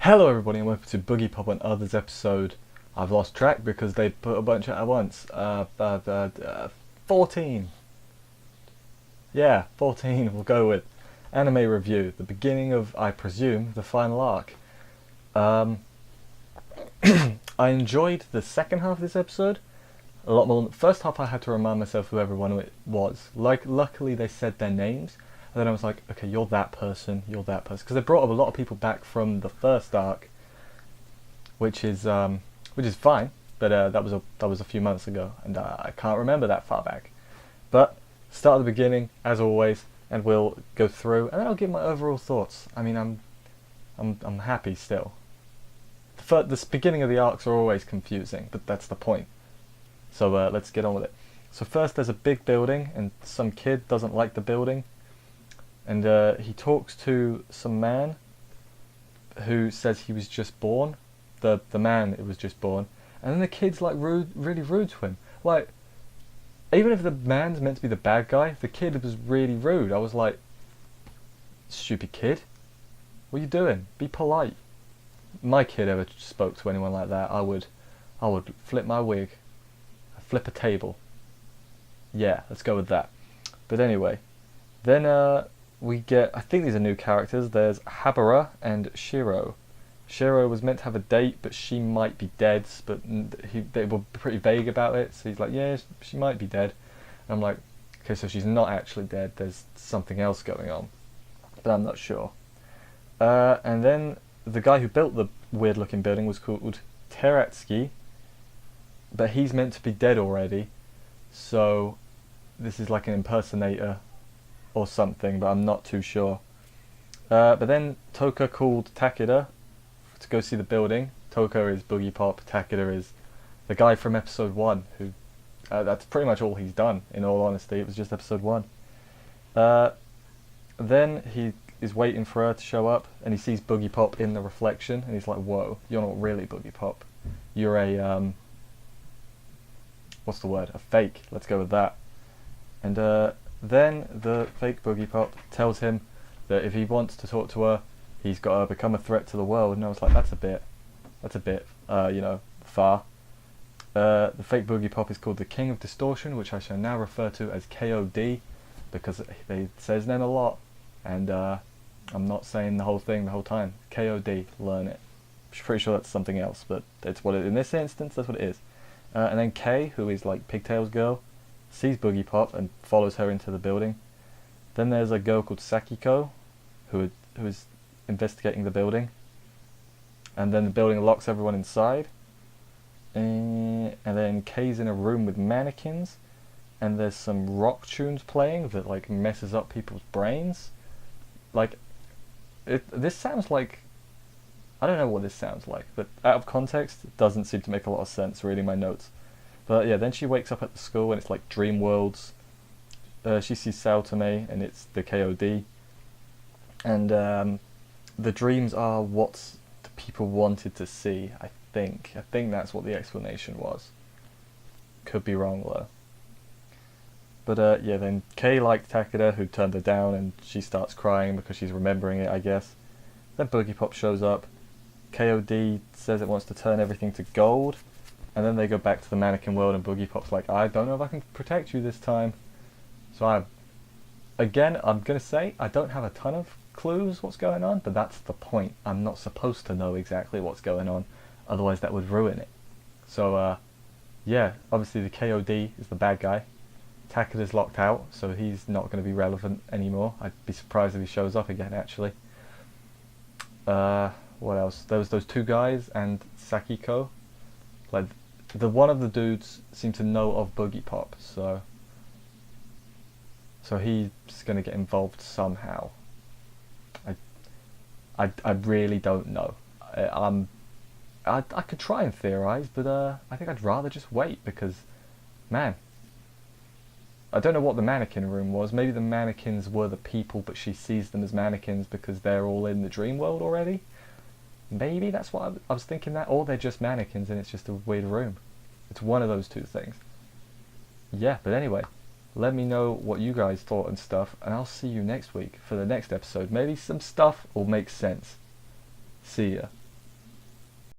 Hello everybody and welcome to Boogiepop and Others episode. I've lost track because they put a bunch out at once. 14. Yeah, 14 we'll go with. Anime review, the beginning of, I presume, the final arc. I enjoyed the second half of this episode a lot more than the first half. I had to remind myself who everyone it was. Luckily they said their names. And then I was like, okay, you're that person, because they brought up a lot of people back from the first arc, which is fine. But that was a few months ago, and I can't remember that far back. But start at the beginning, as always, and we'll go through, and then I'll give my overall thoughts. I mean, I'm happy still. The beginning of the arcs are always confusing, but that's the point. So let's get on with it. So first, there's a big building, and some kid doesn't like the building. And he talks to some man who says he was just born. The man it was just born. And then the kid's like really rude to him. Like, even if the man's meant to be the bad guy, the kid was really rude. I was like, stupid kid, what are you doing? Be polite. My kid ever spoke to anyone like that, I would flip my wig. Flip a table. Yeah, let's go with that. But anyway, then we get, I think these are new characters. There's Habara and Shiro. Shiro was meant to have a date, but she might be dead. But they were pretty vague about it. So he's like, yeah, she might be dead. And I'm like, okay, so she's not actually dead. There's something else going on, but I'm not sure. And then the guy who built the weird-looking building was called Teratsky, but he's meant to be dead already. So this is like an impersonator or something, but I'm not too sure. But then Toka called Takeda to go see the building. Toka is Boogiepop, Takeda is the guy from episode 1, who that's pretty much all he's done, in all honesty. It was just episode 1. Then he is waiting for her to show up, and he sees Boogiepop in the reflection, and he's like, whoa, you're not really Boogiepop. You're a, what's the word? A fake. Let's go with that. And then the fake Boogiepop tells him that if he wants to talk to her, he's got to become a threat to the world. And I was like, that's a bit, far. The fake Boogiepop is called the King of Distortion, which I shall now refer to as KOD, because it says then a lot, and I'm not saying the whole thing the whole time. KOD, learn it. I'm pretty sure that's something else, but it's what it, in this instance, that's what it is. And then Kay, who is like Pigtail's girl, sees Boogiepop and follows her into the building. Then there's a girl called Sakiko, who is investigating the building. And then the building locks everyone inside. And then Kay's in a room with mannequins, and there's some rock tunes playing that like messes up people's brains. Like, this sounds like, I don't know what this sounds like, but out of context, it doesn't seem to make a lot of sense reading my notes. But yeah, then she wakes up at the school and it's like dream worlds. She sees Saotome and it's the KOD. And the dreams are what the people wanted to see, I think. I think that's what the explanation was. Could be wrong though. But yeah, then Kay liked Takeda, who turned her down, and she starts crying because she's remembering it, I guess. Then Boogiepop shows up. KOD says it wants to turn everything to gold. And then they go back to the mannequin world, and Boogiepop's like, I don't know if I can protect you this time. So I'm going to say, I don't have a ton of clues what's going on, but that's the point. I'm not supposed to know exactly what's going on, otherwise that would ruin it. So, yeah, obviously the KOD is the bad guy. Takeda's locked out, so he's not going to be relevant anymore. I'd be surprised if he shows up again, actually. What else? There was those two guys and Sakiko. Like, one of the dudes seemed to know of Boogiepop, so he's gonna get involved somehow. I really don't know. I could try and theorize, but I think I'd rather just wait, because, man, I don't know what the mannequin room was. Maybe the mannequins were the people, but she sees them as mannequins because they're all in the dream world already. Maybe that's what I was thinking, that, or they're just mannequins and it's just a weird room. It's one of those two things. Yeah, but anyway, let me know what you guys thought and stuff, and I'll see you next week for the next episode. Maybe some stuff will make sense. See ya.